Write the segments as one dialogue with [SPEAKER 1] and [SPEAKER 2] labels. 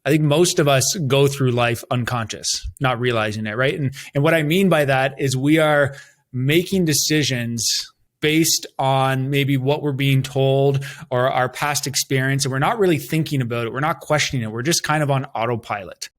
[SPEAKER 1] I think most of us go through life unconscious, not realizing it, right? And what I mean by that is we are making decisions based on maybe what we're being told or our past experience, and we're not really thinking about it. We're not questioning it. We're just kind of on autopilot.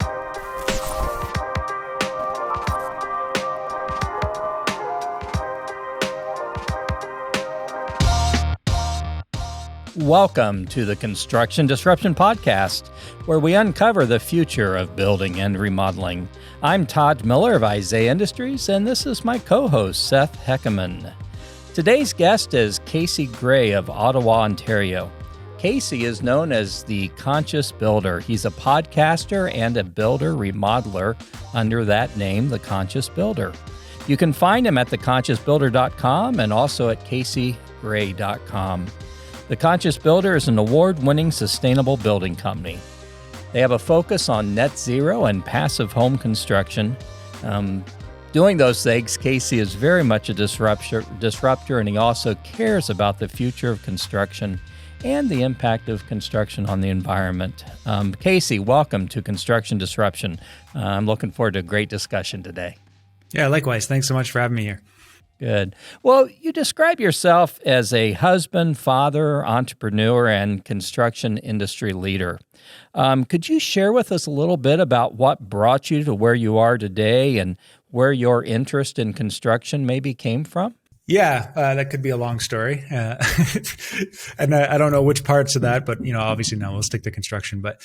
[SPEAKER 2] Welcome to the Construction Disruption Podcast, where we uncover the future of building and remodeling. I'm Todd Miller of Isaiah Industries, and this is my co-host, Seth Heckerman. Today's guest is Casey Gray of Ottawa, Ontario. Casey is known as the Conscious Builder. He's a podcaster and a builder remodeler under that name, the Conscious Builder. You can find him at theconsciousbuilder.com and also at caseygray.com. The Conscious Builder is an award-winning sustainable building company. They have a focus on net zero and passive home construction. Doing those things, Casey is very much a disruptor, and he also cares about the future of construction and the impact of construction on the environment. Casey, welcome to Construction Disruption. I'm looking forward to a great discussion today.
[SPEAKER 1] Yeah, likewise. Thanks so much for having me here.
[SPEAKER 2] Good. Well, you describe yourself as a husband, father, entrepreneur, and construction industry leader. Could you share with us a little bit about what brought you to where you are today and where your interest in construction maybe came from?
[SPEAKER 1] Yeah, that could be a long story. And I don't know which parts of that, but obviously now we'll stick to construction. But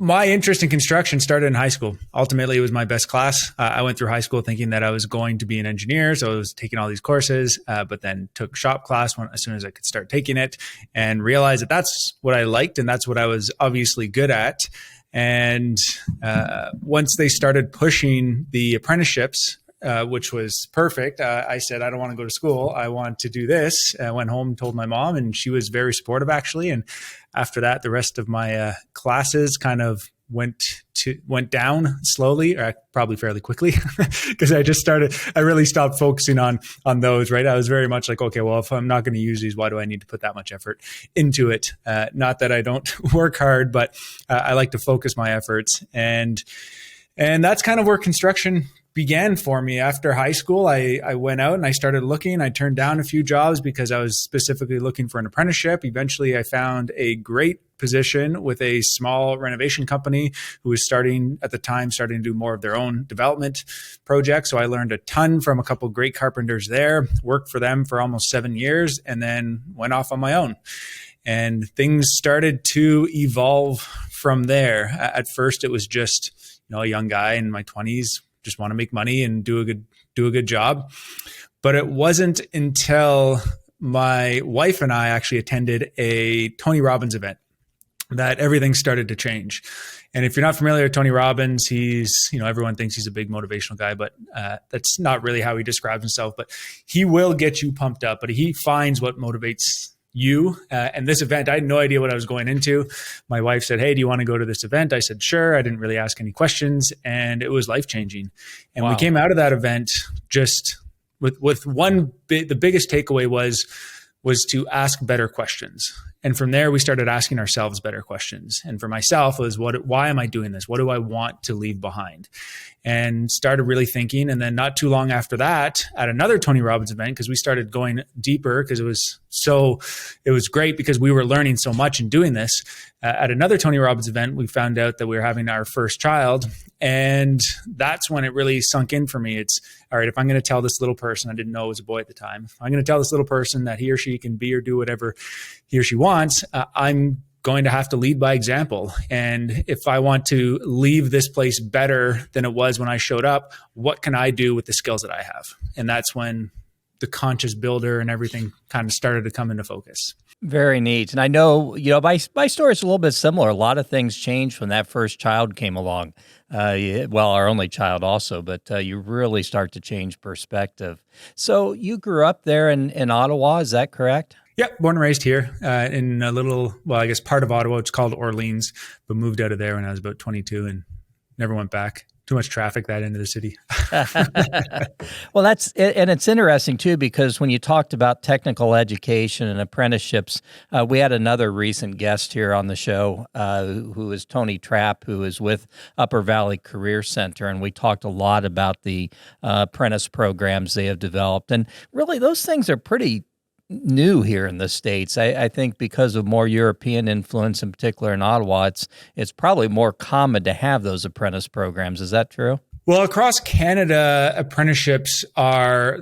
[SPEAKER 1] my interest in construction started in high school. Ultimately, it was my best class. I went through high school thinking that I was going to be an engineer. So I was taking all these courses, but then took shop class as soon as I could start taking it and realized that that's what I liked and that's what I was obviously good at. And once they started pushing the apprenticeships, which was perfect. I said, I don't want to go to school. I want to do this. I went home, told my mom, and she was very supportive, actually. And after that, the rest of my classes kind of went down slowly, or probably fairly quickly, because I really stopped focusing on those, right? I was very much like, okay, well, if I'm not going to use these, why do I need to put that much effort into it? Not that I don't work hard, but I like to focus my efforts. And that's kind of where construction began for me. After high school, I went out and I started looking. I turned down a few jobs because I was specifically looking for an apprenticeship. Eventually, I found a great position with a small renovation company who was starting to do more of their own development projects. So I learned a ton from a couple of great carpenters there, worked for them for almost 7 years, and then went off on my own. And things started to evolve from there. At first, it was just a young guy in my 20s, just want to make money and do a good job. But it wasn't until my wife and I actually attended a Tony Robbins event that everything started to change. And if you're not familiar with Tony Robbins, he's, everyone thinks he's a big motivational guy, but that's not really how he describes himself. But he will get you pumped up, but he finds what motivates you. And this event, I had no idea what I was going into. My wife said, hey, do you want to go to this event? I said, sure. I didn't really ask any questions, and it was life-changing. And wow. We came out of that event just with the biggest takeaway was to ask better questions. And from there, we started asking ourselves better questions. And for myself, it was why am I doing this? What do I want to leave behind? And started really thinking. And then not too long after that, at another Tony Robbins event, because we started going deeper because it was great because we were learning so much in doing this. At another Tony Robbins event, we found out that we were having our first child. And that's when it really sunk in for me. It's, all right, if I'm going to tell this little person, I didn't know it was a boy at the time, if I'm going to tell this little person that he or she can be or do whatever he or she wants, I'm going to have to lead by example. And if I want to leave this place better than it was when I showed up, what can I do with the skills that I have? And that's when the Conscious Builder and everything kind of started to come into focus. Very
[SPEAKER 2] neat. And I know, my story is a little bit similar. A lot of things changed when that first child came along. Our only child also, but you really start to change perspective. So you grew up there in Ottawa, is that correct?
[SPEAKER 1] Yeah, born and raised here in a little, part of Ottawa. It's called Orleans, but moved out of there when I was about 22 and never went back Too much traffic that into the city.
[SPEAKER 2] Well, that's and it's interesting too, because when you talked about technical education and apprenticeships, we had another recent guest here on the show who is Tony Trapp, who is with Upper Valley Career Center, and we talked a lot about the apprentice programs they have developed, and really those things are pretty new here in the States. I think because of more European influence, in particular in Ottawa, it's probably more common to have those apprentice programs. Is that true?
[SPEAKER 1] Well, across Canada, apprenticeships I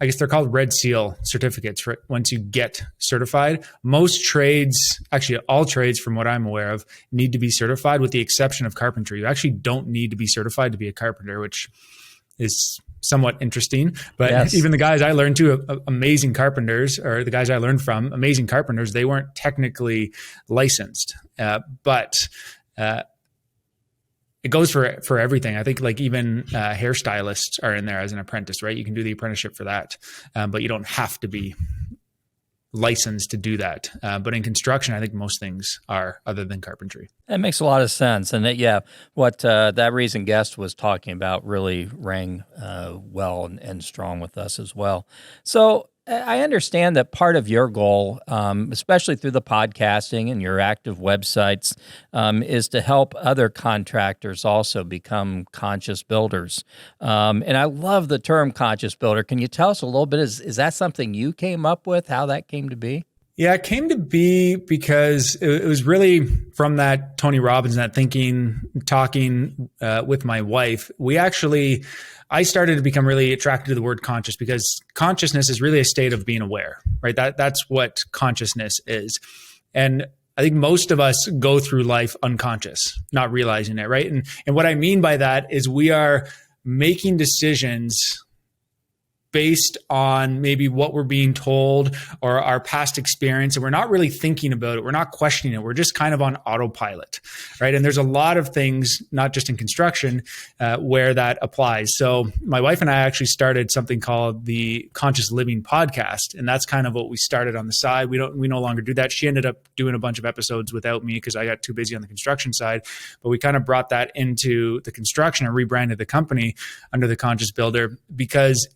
[SPEAKER 1] guess they're called Red Seal certificates. Right? Once you get certified, most trades, actually all trades from what I'm aware of, need to be certified with the exception of carpentry. You actually don't need to be certified to be a carpenter, which is somewhat interesting, but yes. Even the guys I learned to, amazing carpenters, or the guys I learned from, amazing carpenters, they weren't technically licensed, but it goes for everything. I think like even hairstylists are in there as an apprentice, right? You can do the apprenticeship for that, but you don't have to be licensed to do that. But in construction, I think most things are, other than carpentry.
[SPEAKER 2] That makes a lot of sense. And what that recent guest was talking about really rang well and strong with us as well. So I understand that part of your goal, especially through the podcasting and your active websites, is to help other contractors also become conscious builders. And I love the term conscious builder. Can you tell us a little bit, is that something you came up with, how that came to be?
[SPEAKER 1] Yeah, it came to be because it was really from that Tony Robbins, that talking with my wife. I started to become really attracted to the word conscious because consciousness is really a state of being aware, right? That's what consciousness is. And I think most of us go through life unconscious, not realizing it, right? And what I mean by that is we are making decisions based on maybe what we're being told or our past experience, and we're not really thinking about it. We're not questioning it. We're just kind of on autopilot, right? And there's a lot of things, not just in construction, where that applies. So my wife and I actually started something called the Conscious Living Podcast, and that's kind of what we started on the side. We no longer do that. She ended up doing a bunch of episodes without me because I got too busy on the construction side, but we kind of brought that into the construction and rebranded the company under the Conscious Builder because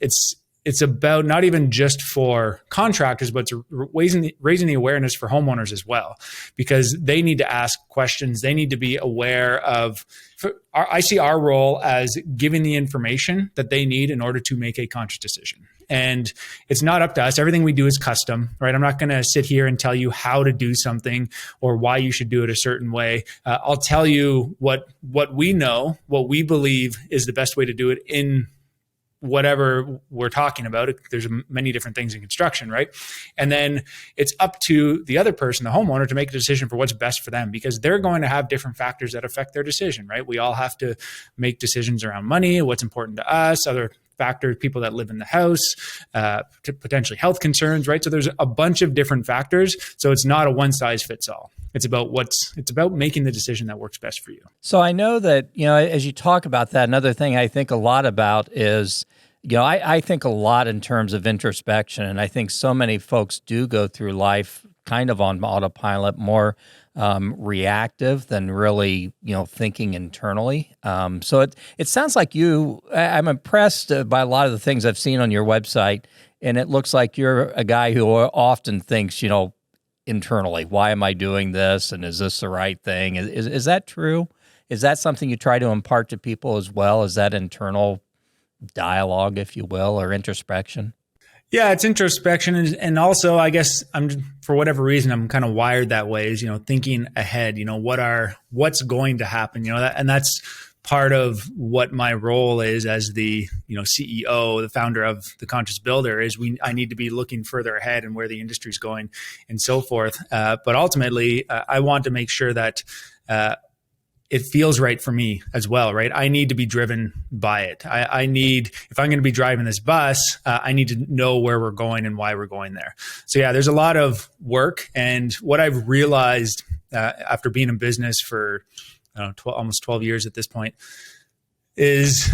[SPEAKER 1] it's about not even just for contractors, but it's raising the awareness for homeowners as well, because they need to ask questions. They need to be aware of, I see our role as giving the information that they need in order to make a conscious decision. And it's not up to us. Everything we do is custom, right? I'm not going to sit here and tell you how to do something or why you should do it a certain way. I'll tell you what we know, what we believe is the best way to do it in whatever we're talking about. There's many different things in construction, right? And then it's up to the other person, the homeowner, to make a decision for what's best for them, because they're going to have different factors that affect their decision, right? We all have to make decisions around money, what's important to us, other factors, people that live in the house, potentially health concerns, right? So there's a bunch of different factors. So it's not a one size fits all. It's about making the decision that works best for you.
[SPEAKER 2] So I know that, as you talk about that, another thing I think a lot about is, I think a lot in terms of introspection. And I think so many folks do go through life kind of on autopilot, more reactive than really, thinking internally. So it sounds like I'm impressed by a lot of the things I've seen on your website. And it looks like you're a guy who often thinks, internally, why am I doing this? And is this the right thing? Is that true? Is that something you try to impart to people as well? Is that internal dialogue, if you will, or introspection?
[SPEAKER 1] Yeah, it's introspection. And also, I guess for whatever reason, I'm kind of wired that way, is, thinking ahead, what's going to happen, and that's part of what my role is as the CEO, the founder of the Conscious Builder, is I need to be looking further ahead and where the industry's going and so forth. But ultimately, I want to make sure that it feels right for me as well, right? I need to be driven by it. I need, if I'm going to be driving this bus, I need to know where we're going and why we're going there. So yeah, there's a lot of work. And what I've realized after being in business for almost 12 years at this point is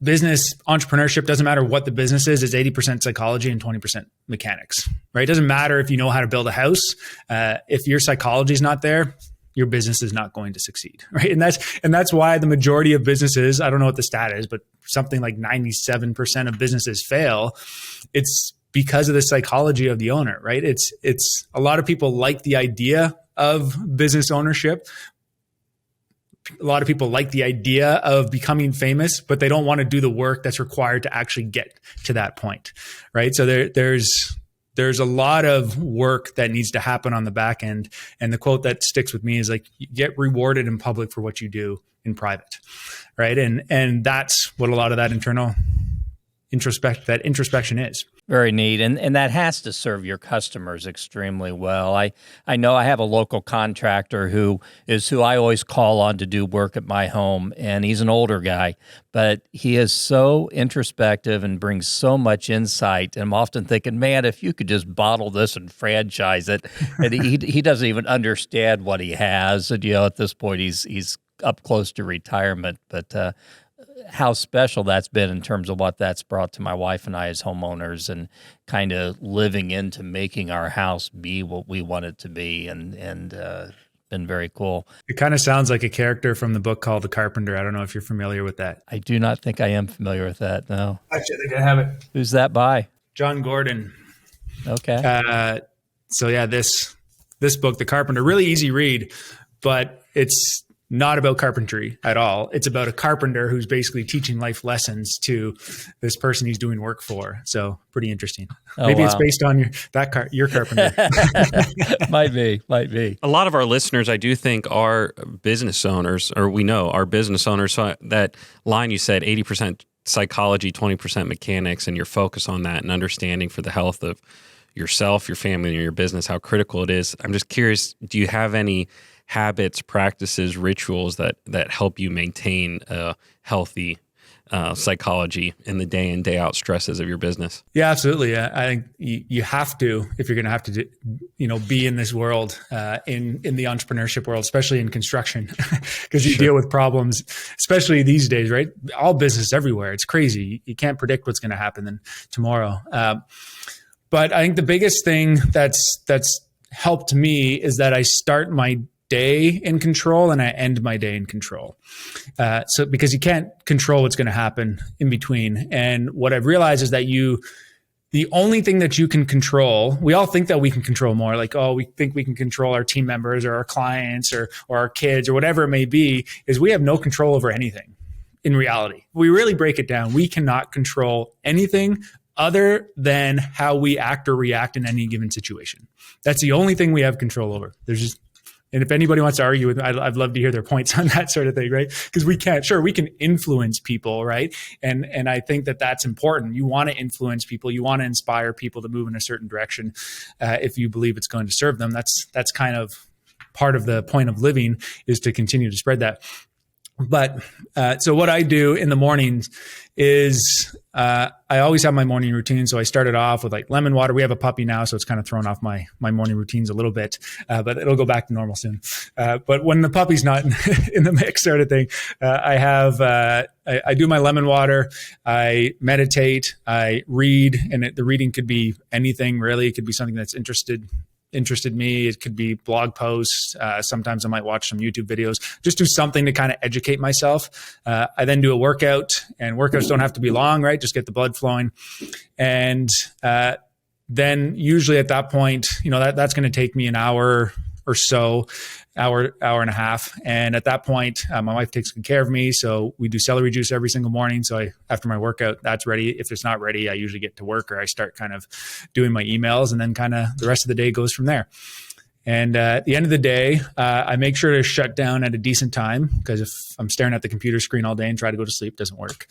[SPEAKER 1] business entrepreneurship, doesn't matter what the business is, it's 80% psychology and 20% mechanics, right? It doesn't matter if you know how to build a house. If your psychology is not there, your business is not going to succeed, right? And that's why the majority of businesses, I don't know what the stat is, but something like 97% of businesses fail. It's because of the psychology of the owner, right? It's a lot of people like the idea of business ownership. A lot of people like the idea of becoming famous, but they don't want to do the work that's required to actually get to that point, right? So there's a lot of work that needs to happen on the back end. And the quote that sticks with me is like, you get rewarded in public for what you do in private, right? And that's what a lot of that introspection is.
[SPEAKER 2] Very neat. And that has to serve your customers extremely well. I know I have a local contractor who I always call on to do work at my home, and he's an older guy, but he is so introspective and brings so much insight. And I'm often thinking, man, if you could just bottle this and franchise it. And he doesn't even understand what he has. And, at this point, he's up close to retirement, but how special that's been in terms of what that's brought to my wife and I as homeowners, and kind of living into making our house be what we want it to be, and been very cool.
[SPEAKER 1] It kind of sounds like a character from the book called The Carpenter. I don't know if you're familiar with that.
[SPEAKER 2] I do not think I am familiar with that, no.
[SPEAKER 1] Actually, I think I have it.
[SPEAKER 2] Who's that by?
[SPEAKER 1] John Gordon.
[SPEAKER 2] Okay.
[SPEAKER 1] So yeah, this book, The Carpenter, really easy read, but it's not about carpentry at all. It's about a carpenter who's basically teaching life lessons to this person he's doing work for. So pretty interesting. Maybe it's based on your carpenter.
[SPEAKER 2] Might be.
[SPEAKER 3] A lot of our listeners, I do think, are business owners, or we know are business owners. So that line you said, 80% psychology, 20% mechanics, and your focus on that and understanding for the health of yourself, your family, and your business, how critical it is. I'm just curious, do you have any habits, practices, rituals that help you maintain a healthy psychology in the day in, day out stresses of your business?
[SPEAKER 1] Yeah, absolutely. I think you have to, if you're going to have to, be in this world, in the entrepreneurship world, especially in construction, because you deal with problems, especially these days, right? All business everywhere. It's crazy. You can't predict what's going to happen then tomorrow. But I think the biggest thing that's helped me is that I start my day in control and I end my day in control. So because you can't control what's going to happen in between. And what I've realized is that the only thing that you can control, we all think that we can control more, like, we think we can control our team members or our clients or our kids or whatever it may be, is we have no control over anything in reality. We really break it down. We cannot control anything other than how we act or react in any given situation. That's the only thing we have control over. And if anybody wants to argue with me, I'd love to hear their points on that sort of thing, right? Because we can influence people, right? And I think that that's important. You want to influence people. You want to inspire people to move in a certain direction if you believe it's going to serve them. That's kind of part of the point of living, is to continue to spread that. But so what I do in the mornings is I always have my morning routine. So I started off with like lemon water. We have a puppy now, so it's kind of thrown off my morning routines a little bit, but it'll go back to normal soon. But when the puppy's not in the mix sort of thing, I do my lemon water. I meditate. I read, and the reading could be anything really. It could be something that's interested me. It could be blog posts. Sometimes I might watch some YouTube videos, just do something to kind of educate myself. I then do a workout, and workouts don't have to be long, right? Just get the blood flowing. And then usually at that point, that's going to take me an hour or so, hour and a half. And at that point, my wife takes good care of me. So we do celery juice every single morning. So after my workout, that's ready. If it's not ready, I usually get to work, or I start kind of doing my emails, and then kind of the rest of the day goes from there. And at the end of the day, I make sure to shut down at a decent time, because if I'm staring at the computer screen all day and try to go to sleep, it doesn't work.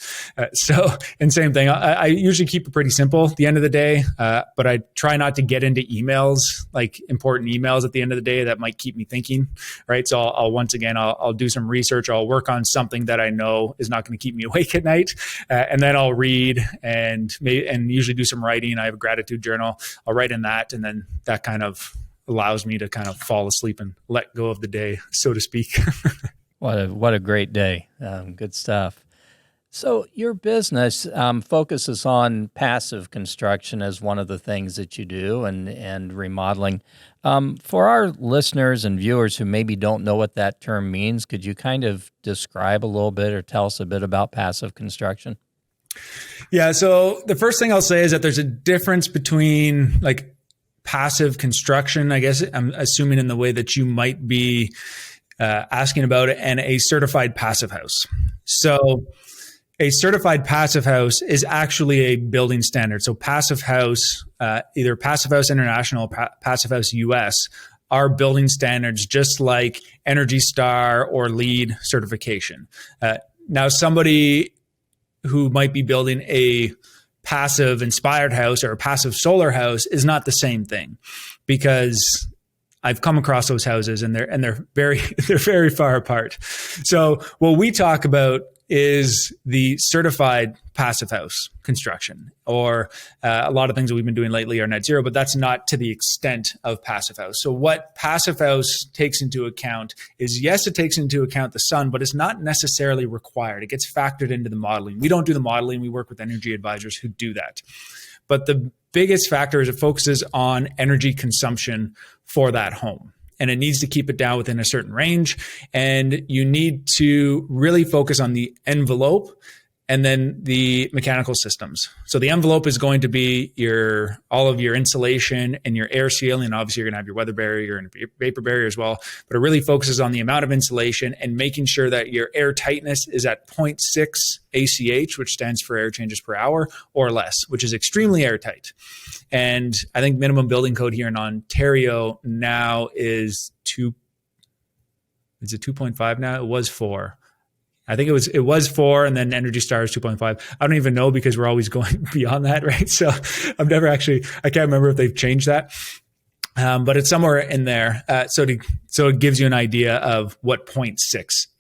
[SPEAKER 1] And same thing, I usually keep it pretty simple at the end of the day, but I try not to get into emails, like important emails at the end of the day that might keep me thinking, right? So I'll do some research. I'll work on something that I know is not going to keep me awake at night. And then I'll read and usually do some writing. I have a gratitude journal. I'll write in that, and then that kind of allows me to kind of fall asleep and let go of the day, so to speak.
[SPEAKER 2] What a great day. Good stuff. So your business focuses on passive construction as one of the things that you do, and remodeling. For our listeners and viewers who maybe don't know what that term means, could you kind of describe a little bit or tell us a bit about passive construction?
[SPEAKER 1] Yeah. So the first thing I'll say is that there's a difference between like passive construction, I guess I'm assuming in the way that you might be asking about it, and a certified passive house. So a certified passive house is actually a building standard. So passive house, either Passive House International or Passive House US, are building standards just like Energy Star or LEED certification. Now, somebody who might be building a passive inspired house or a passive solar house is not the same thing, because I've come across those houses and they're very far apart. So what we talk about is the certified passive house construction, or a lot of things that we've been doing lately are net zero, but that's not to the extent of passive house. So what passive house takes into account is, yes, it takes into account the sun, but it's not necessarily required. It gets factored into the modeling. We don't do the modeling. We work with energy advisors who do that. But the biggest factor is it focuses on energy consumption for that home. And it needs to keep it down within a certain range. And you need to really focus on the envelope and then the mechanical systems. So the envelope is going to be all of your insulation and your air sealing. Obviously, you're going to have your weather barrier and vapor barrier as well. But it really focuses on the amount of insulation and making sure that your air tightness is at 0.6 ACH, which stands for air changes per hour, or less, which is extremely airtight. And I think minimum building code here in Ontario now is 2.5 now? It was 4. I think it was 4, and then Energy Star is 2.5. I don't even know, because we're always going beyond that, right? So I can't remember if they've changed that. But it's somewhere in there. So it gives you an idea of what 0.6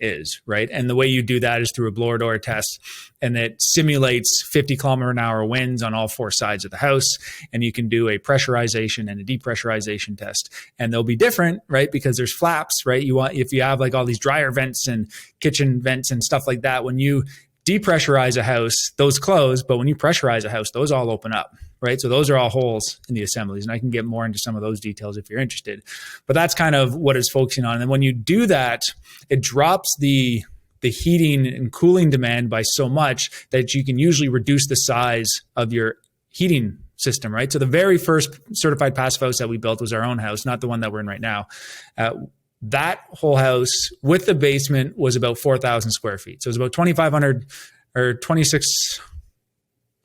[SPEAKER 1] is, right? And the way you do that is through a blower door test, and it simulates 50 kilometer an hour winds on all 4 sides of the house. And you can do a pressurization and a depressurization test, and they'll be different, right? Because there's flaps, right? If you have like all these dryer vents and kitchen vents and stuff like that, when you depressurize a house, those close, but when you pressurize a house, those all open up, right? So those are all holes in the assemblies, and I can get more into some of those details if you're interested. But that's kind of what it's focusing on. And when you do that, it drops the heating and cooling demand by so much that you can usually reduce the size of your heating system, right? So the very first certified passive house that we built was our own house, not the one that we're in right now. That whole house with the basement was about 4,000 square feet. So it was about 2,500 or 26.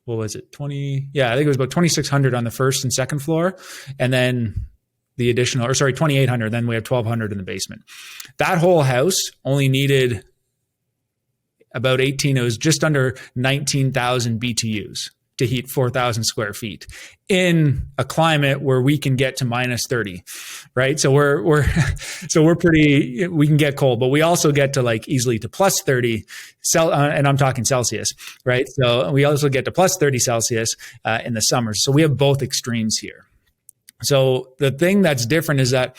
[SPEAKER 1] What was it? 20? Yeah, I think it was about 2,600 on the first and second floor. And then the additional, 2,800. Then we have 1,200 in the basement. That whole house only needed about 18. It was just under 19,000 BTUs to heat 4,000 square feet in a climate where we can get to minus 30, right? So we can get cold, but we also get to like easily to plus 30 and I'm talking Celsius, right? So we also get to plus 30 Celsius in the summers. So we have both extremes here. So the thing that's different is that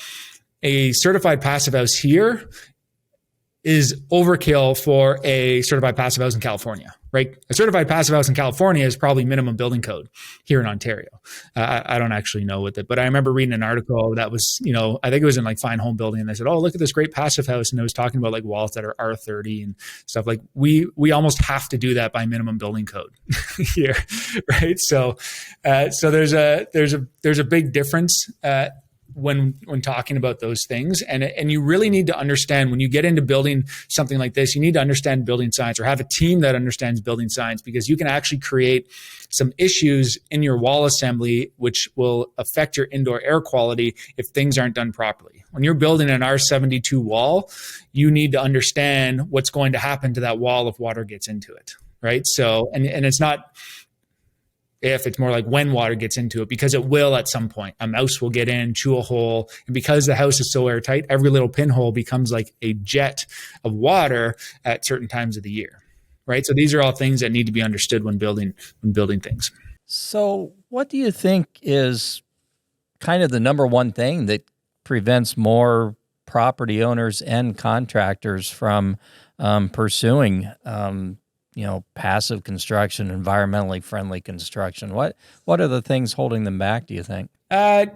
[SPEAKER 1] a certified passive house here is overkill for a certified passive house in California, right? A certified passive house in California is probably minimum building code here in Ontario. I don't actually know with it, but I remember reading an article that was, I think it was in like Fine Home Building, and they said, oh, look at this great passive house. And it was talking about like walls that are R30 and stuff. Like we almost have to do that by minimum building code here, right? So there's a big difference when talking about those things. And you really need to understand, when you get into building something like this, you need to understand building science, or have a team that understands building science, because you can actually create some issues in your wall assembly, which will affect your indoor air quality if things aren't done properly. When you're building an R72 wall, you need to understand what's going to happen to that wall if water gets into it, right? So, and it's not if, it's more like when water gets into it, because it will at some point. A mouse will get in, chew a hole. And because the house is so airtight, every little pinhole becomes like a jet of water at certain times of the year, right? So these are all things that need to be understood when building things.
[SPEAKER 2] So what do you think is kind of the number one thing that prevents more property owners and contractors from pursuing passive construction, environmentally friendly construction? What are the things holding them back, do you think?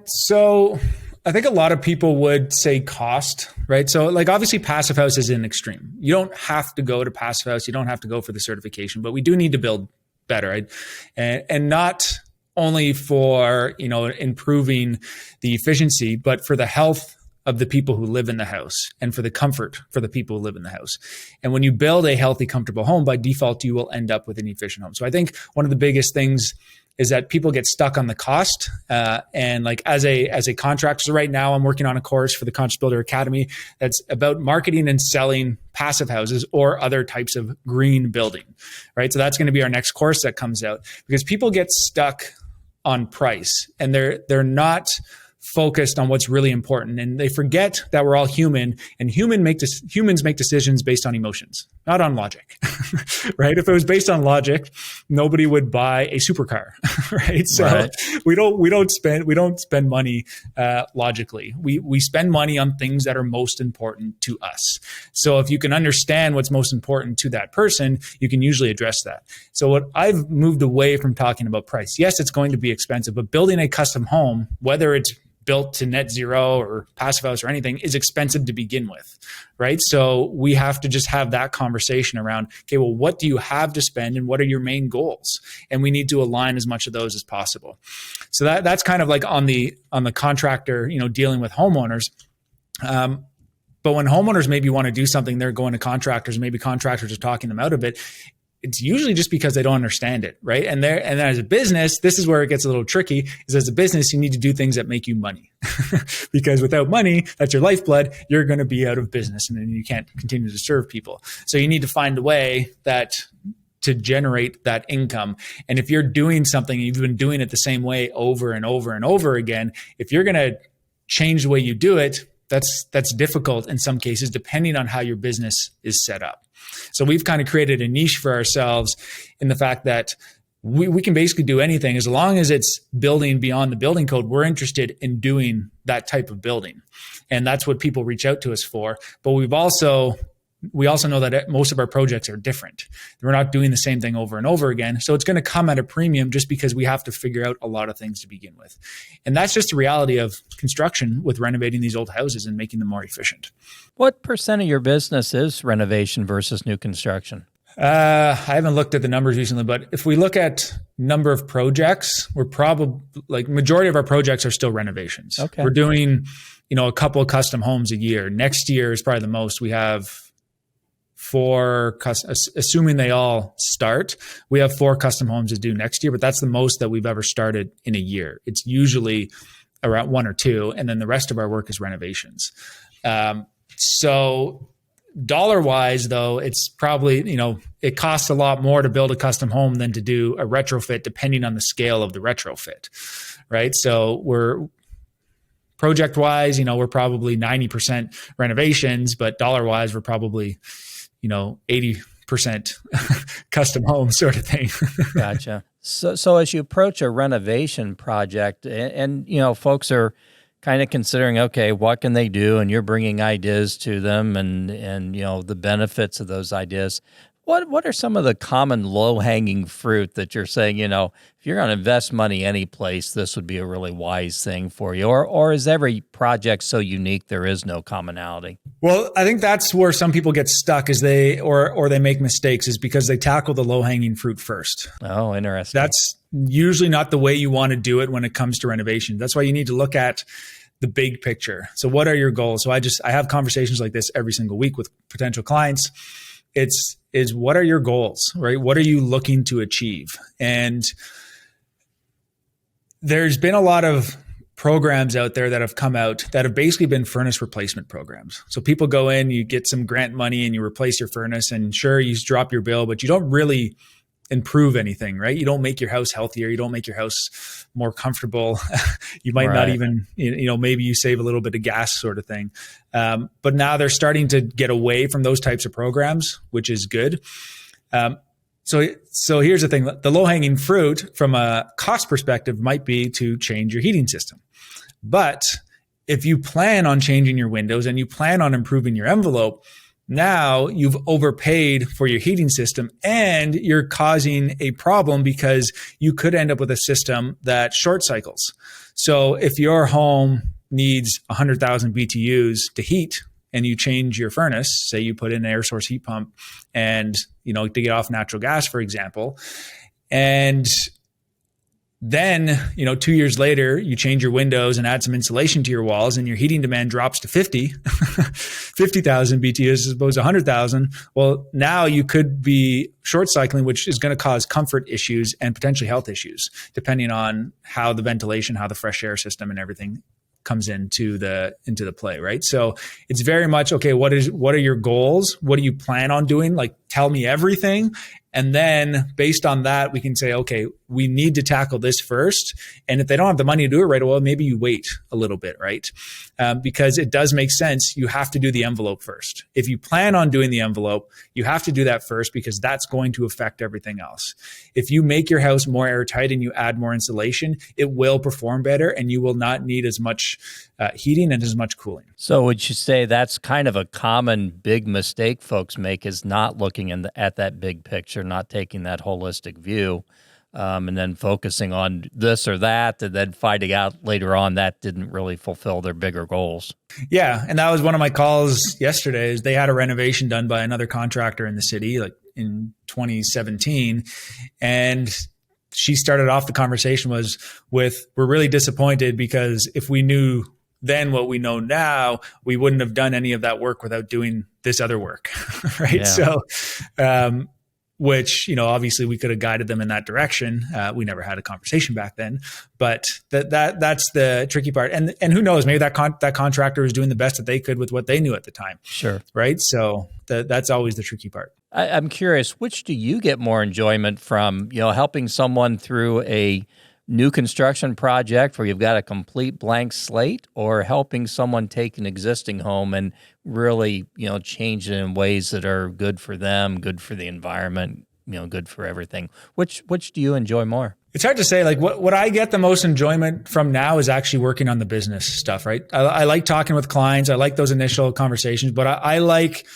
[SPEAKER 1] So I think a lot of people would say cost, right? So like obviously passive house is an extreme. You don't have to go to passive house. You don't have to go for the certification, but we do need to build better, right? And not only for, improving the efficiency, but for the health of the people who live in the house and for the comfort for the people who live in the house. And when you build a healthy, comfortable home, by default, you will end up with an efficient home. So I think one of the biggest things is that people get stuck on the cost. And like as a contractor, so right now I'm working on a course for the Conscious Builder Academy that's about marketing and selling passive houses or other types of green building, right? So that's going to be our next course that comes out, because people get stuck on price and they're not focused on what's really important, and they forget that we're all human, and humans make decisions based on emotions, not on logic. Right? If it was based on logic, nobody would buy a supercar. Right? So
[SPEAKER 2] right.
[SPEAKER 1] we don't spend money logically. We spend money on things that are most important to us. So if you can understand what's most important to that person, you can usually address that. So what I've moved away from talking about price. Yes, it's going to be expensive, but building a custom home, whether it's built to net zero or passive house or anything, is expensive to begin with, right? So we have to just have that conversation around, okay, well, what do you have to spend and what are your main goals? And we need to align as much of those as possible. So that's kind of like on the contractor, dealing with homeowners. But when homeowners maybe want to do something, they're going to contractors, maybe contractors are talking them out of it. It's usually just because they don't understand it, right? And as a business, this is where it gets a little tricky, is as a business, you need to do things that make you money. Because without money, that's your lifeblood, you're going to be out of business and then you can't continue to serve people. So you need to find a way to generate that income. And if you're doing something, you've been doing it the same way over and over and over again, if you're going to change the way you do it, that's difficult in some cases, depending on how your business is set up. So we've kind of created a niche for ourselves in the fact that we can basically do anything as long as it's building beyond the building code. We're interested in doing that type of building. And that's what people reach out to us for. But we also know that most of our projects are different. We're not doing the same thing over and over again. So it's going to come at a premium just because we have to figure out a lot of things to begin with. And that's just the reality of construction with renovating these old houses and making them more efficient.
[SPEAKER 2] What % of your business is renovation versus new construction?
[SPEAKER 1] I haven't looked at the numbers recently, but if we look at number of projects, we're probably majority of our projects are still renovations.
[SPEAKER 2] Okay.
[SPEAKER 1] We're doing, a couple of custom homes a year. Next year is probably the most. We have 4, assuming they all start, we have 4 custom homes to do next year, but that's the most that we've ever started in a year. It's usually around 1 or 2, and then the rest of our work is renovations. So dollar-wise, though, it's probably, it costs a lot more to build a custom home than to do a retrofit, depending on the scale of the retrofit, right? So we're project-wise, we're probably 90% renovations, but dollar-wise, we're probably 80% custom home sort of thing.
[SPEAKER 2] Gotcha. So as you approach a renovation project and folks are kind of considering, okay, what can they do? And you're bringing ideas to them and the benefits of those ideas. What are some of the common low-hanging fruit that you're saying, if you're going to invest money any place, this would be a really wise thing for you? Or is every project so unique there is no commonality?
[SPEAKER 1] Well, I think that's where some people get stuck is they make mistakes is because they tackle the low-hanging fruit first.
[SPEAKER 2] Oh, interesting.
[SPEAKER 1] That's usually not the way you want to do it when it comes to renovation. That's why you need to look at the big picture. So what are your goals? So I have conversations like this every single week with potential clients. Is what are your goals, right? What are you looking to achieve? And there's been a lot of programs out there that have come out that have basically been furnace replacement programs. So people go in, you get some grant money and you replace your furnace, and sure, you drop your bill, but you don't really improve anything, right? You don't make your house healthier. You don't make your house more comfortable. You might not even, maybe you save a little bit of gas sort of thing. But now they're starting to get away from those types of programs, which is good. So here's the thing. The low-hanging fruit from a cost perspective might be to change your heating system. But if you plan on changing your windows and you plan on improving your envelope, Now you've overpaid for your heating system and you're causing a problem because you could end up with a system that short cycles. So if your home needs 100,000 BTUs to heat and you change your furnace, say you put in an air source heat pump and, to get off natural gas, for example, and then, 2 years later, you change your windows and add some insulation to your walls and your heating demand drops to 50,000 BTUs as opposed to 100,000. Well, now you could be short cycling, which is going to cause comfort issues and potentially health issues, depending on how the ventilation, how the fresh air system and everything comes into the play, right? So it's very much, okay, what are your goals? What do you plan on doing? Like, tell me everything. And then based on that, we can say, okay, we need to tackle this first. And if they don't have the money to do it right away, maybe you wait a little bit, right? Because it does make sense. You have to do the envelope first. If you plan on doing the envelope, you have to do that first because that's going to affect everything else. If you make your house more airtight and you add more insulation, it will perform better and you will not need as much heating and as much cooling.
[SPEAKER 2] So would you say that's kind of a common big mistake folks make, is not looking at that big picture, not taking that holistic view, and then focusing on this or that, and then finding out later on that didn't really fulfill their bigger goals?
[SPEAKER 1] Yeah, and that was one of my calls yesterday. Is they had a renovation done by another contractor in the city, like in 2017, and she started off the conversation with, we're really disappointed because if we knew then what we know now, we wouldn't have done any of that work without doing this other work, right?
[SPEAKER 2] Yeah.
[SPEAKER 1] So, which, obviously we could have guided them in that direction. We never had a conversation back then, but that's the tricky part. And who knows, maybe that contractor was doing the best that they could with what they knew at the time.
[SPEAKER 2] Sure.
[SPEAKER 1] Right. So that's always the tricky part.
[SPEAKER 2] I'm curious, which do you get more enjoyment from, helping someone through a new construction project where you've got a complete blank slate, or helping someone take an existing home and really, change it in ways that are good for them, good for the environment, good for everything? Which do you enjoy more?
[SPEAKER 1] It's hard to say. Like what I get the most enjoyment from now is actually working on the business stuff, right? I like talking with clients. I like those initial conversations, but I like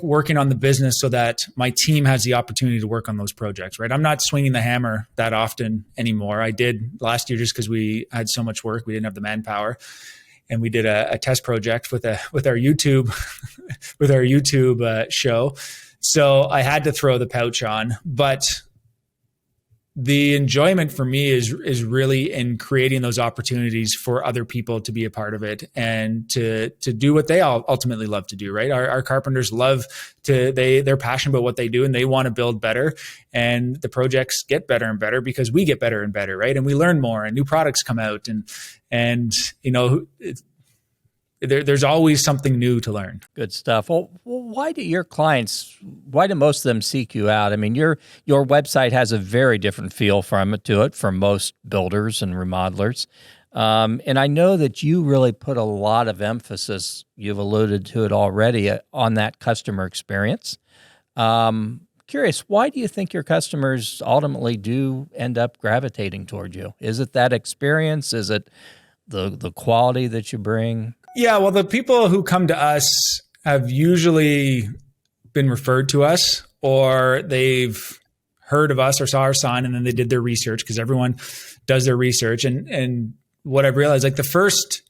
[SPEAKER 1] working on the business so that my team has the opportunity to work on those projects, right? I'm not swinging the hammer that often anymore. I did last year just because we had so much work. We didn't have the manpower. And we did a test project with our YouTube, show. So I had to throw the pouch on, but the enjoyment for me is really in creating those opportunities for other people to be a part of it and to do what they all ultimately love to do, right? Our carpenters they're passionate about what they do and they want to build better, and the projects get better and better because we get better and better, right? And we learn more and new products come out and there's always something new to learn.
[SPEAKER 2] Good stuff. Well, why do most of them seek you out? I mean, your website has a very different feel to it from most builders and remodelers. And I know that you really put a lot of emphasis, you've alluded to it already, on that customer experience. Curious, why do you think your customers ultimately do end up gravitating toward you? Is it that experience? Is it the quality that you bring?
[SPEAKER 1] Yeah, well, the people who come to us have usually been referred to us, or they've heard of us or saw our sign and then they did their research, because everyone does their research. And what I've realized, like the first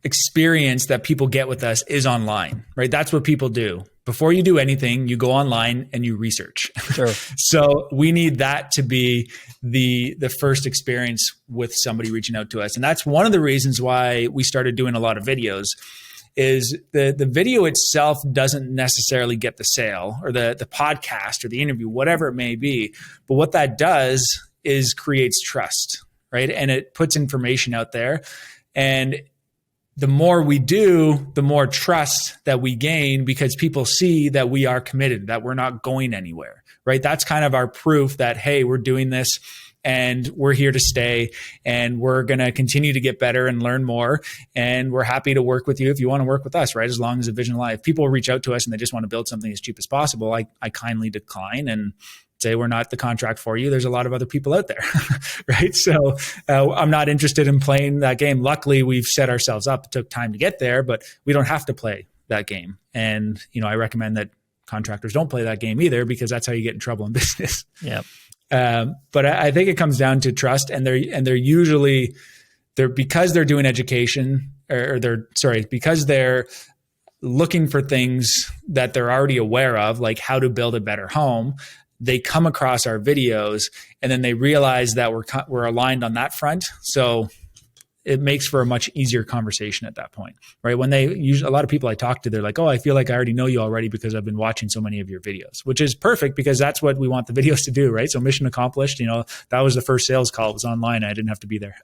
[SPEAKER 1] experience that people get with us is online, right? That's what people do. Before you do anything, you go online and you research.
[SPEAKER 2] Sure.
[SPEAKER 1] So we need that to be the first experience with somebody reaching out to us. And that's one of the reasons why we started doing a lot of videos. Is the video itself doesn't necessarily get the sale, or the podcast or the interview, whatever it may be. But what that does is creates trust, right? And it puts information out there. And the more we do, the more trust that we gain, because people see that we are committed, that we're not going anywhere, right? That's kind of our proof that, hey, we're doing this and we're here to stay, and we're going to continue to get better and learn more. And we're happy to work with you if you want to work with us, right? As long as the vision alive. People reach out to us and they just want to build something as cheap as possible. I kindly decline and say we're not the contract for you. There's a lot of other people out there, right? So I'm not interested in playing that game. Luckily, we've set ourselves up. It took time to get there, but we don't have to play that game. And, I recommend that contractors don't play that game either, because that's how you get in trouble in business.
[SPEAKER 2] Yeah.
[SPEAKER 1] But I think it comes down to trust, and they're usually because they're doing education because they're looking for things that they're already aware of, like how to build a better home. They come across our videos and then they realize that we're aligned on that front. So it makes for a much easier conversation at that point, right? When a lot of people I talk to, they're like, oh, I feel like I already know you already because I've been watching so many of your videos, which is perfect because that's what we want the videos to do, right? So mission accomplished. That was the first sales call. It was online. I didn't have to be there.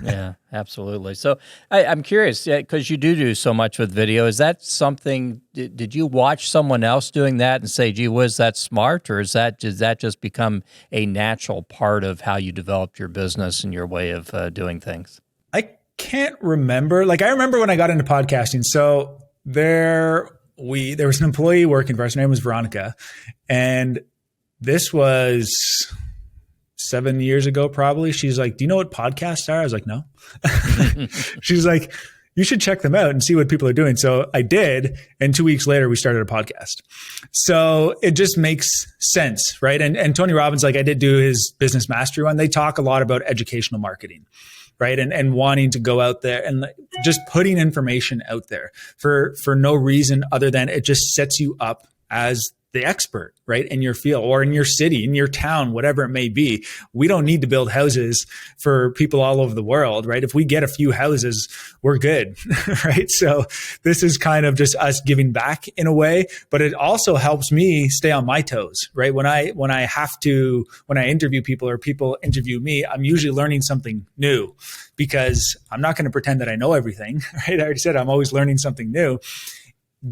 [SPEAKER 2] Yeah, absolutely. So I'm curious, because you do so much with video. Is that something, did you watch someone else doing that and say, gee whiz, that's smart? Or does that just become a natural part of how you developed your business and your way of doing things?
[SPEAKER 1] I can't remember. I remember when I got into podcasting. So there was an employee working for us. Her name was Veronica. And this was 7 years ago, probably. She's like, do you know what podcasts are? I was like, no. She's like, you should check them out and see what people are doing. So I did. And 2 weeks later, we started a podcast. So it just makes sense, right? And Tony Robbins, I did do his business mastery one. They talk a lot about educational marketing, right? And wanting to go out there and just putting information out there for no reason other than it just sets you up as the expert, right? In your field or in your city, in your town, whatever it may be. We don't need to build houses for people all over the world, right? If we get a few houses, we're good, right? So this is kind of just us giving back in a way, but it also helps me stay on my toes, right? When I interview people or people interview me, I'm usually learning something new because I'm not going to pretend that I know everything, right? I already said I'm always learning something new.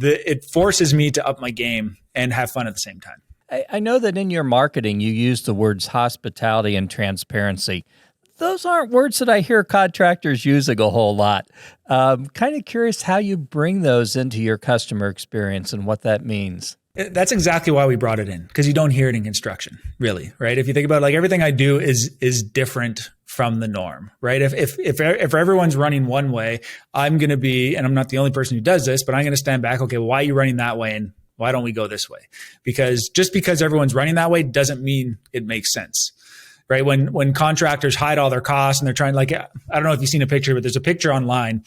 [SPEAKER 1] It forces me to up my game and have fun at the same time.
[SPEAKER 2] I know that in your marketing, you use the words hospitality and transparency. Those aren't words that I hear contractors using a whole lot. Kind of curious how you bring those into your customer experience and what that means.
[SPEAKER 1] That's exactly why we brought it in, because you don't hear it in construction, really, right? If you think about everything I do is different from the norm, right? If everyone's running one way, I'm going to be, and I'm not the only person who does this, but I'm going to stand back. Okay, why are you running that way? And why don't we go this way? Because just because everyone's running that way doesn't mean it makes sense, right? When contractors hide all their costs and they're trying, I don't know if you've seen a picture, but there's a picture online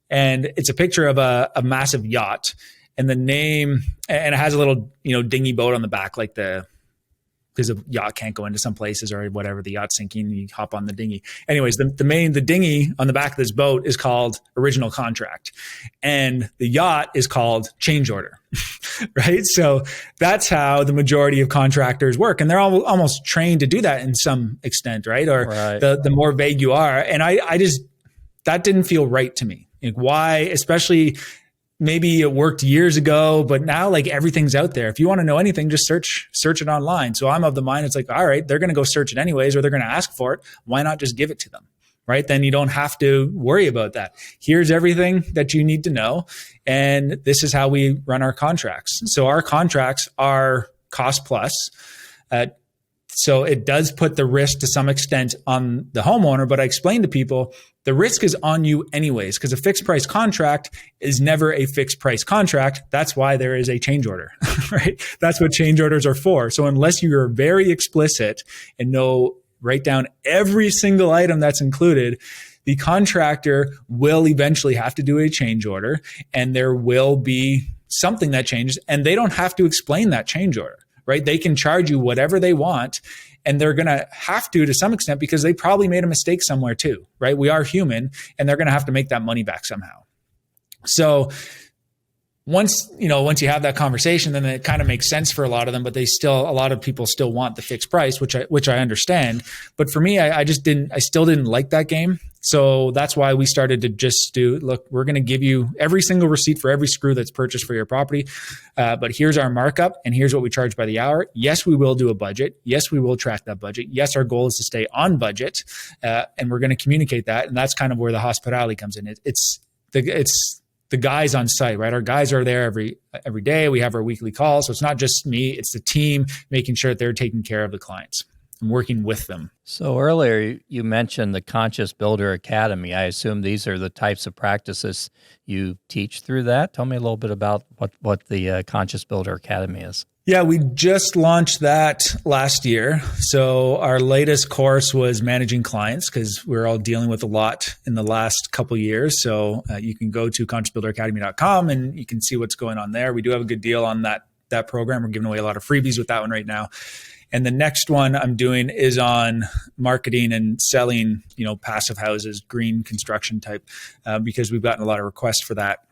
[SPEAKER 1] and it's a picture of a massive yacht. And the name, and it has a little, dinghy boat on the back, because a yacht can't go into some places or whatever, the yacht's sinking, you hop on the dinghy. Anyways, the dinghy on the back of this boat is called Original Contract. And the yacht is called Change Order, right? So that's how the majority of contractors work. And they're all almost trained to do that in some extent, right? Or
[SPEAKER 2] right.
[SPEAKER 1] The more vague you are. And I just, that didn't feel right to me. Why, especially... Maybe it worked years ago, but now everything's out there. If you want to know anything, just search it online. So I'm of the mind, it's all right, they're going to go search it anyways, or they're going to ask for it. Why not just give it to them, right? Then you don't have to worry about that. Here's everything that you need to know. And this is how we run our contracts. So our contracts are cost plus. So it does put the risk to some extent on the homeowner, but I explain to people the risk is on you anyways, because a fixed price contract is never a fixed price contract. That's why there is a change order, right? That's what change orders are for. So unless you are very explicit and write down every single item that's included, the contractor will eventually have to do a change order and there will be something that changes and they don't have to explain that change order. Right? They can charge you whatever they want and they're going to have to some extent because they probably made a mistake somewhere too, right? We are human and they're going to have to make that money back somehow. So once you have that conversation, then it kind of makes sense for a lot of them, but a lot of people still want the fixed price, which I understand. But for me, I still didn't like that game. So that's why we started to just look, we're going to give you every single receipt for every screw that's purchased for your property. But here's our markup and here's what we charge by the hour. Yes, we will do a budget. Yes, we will track that budget. Yes, our goal is to stay on budget. And we're going to communicate that. And that's kind of where the hospitality comes in. It's the guys on site, right? Our guys are there every day. We have our weekly calls. So it's not just me, it's the team making sure that they're taking care of the clients and working with them.
[SPEAKER 2] So earlier you mentioned the Conscious Builder Academy. I assume these are the types of practices you teach through that. Tell me a little bit about what the Conscious Builder Academy is.
[SPEAKER 1] Yeah, we just launched that last year. So our latest course was managing clients because we're all dealing with a lot in the last couple of years. So you can go to consciousbuilderacademy.com and you can see what's going on there. We do have a good deal on that program. We're giving away a lot of freebies with that one right now. And the next one I'm doing is on marketing and selling, passive houses, green construction type, because we've gotten a lot of requests for that.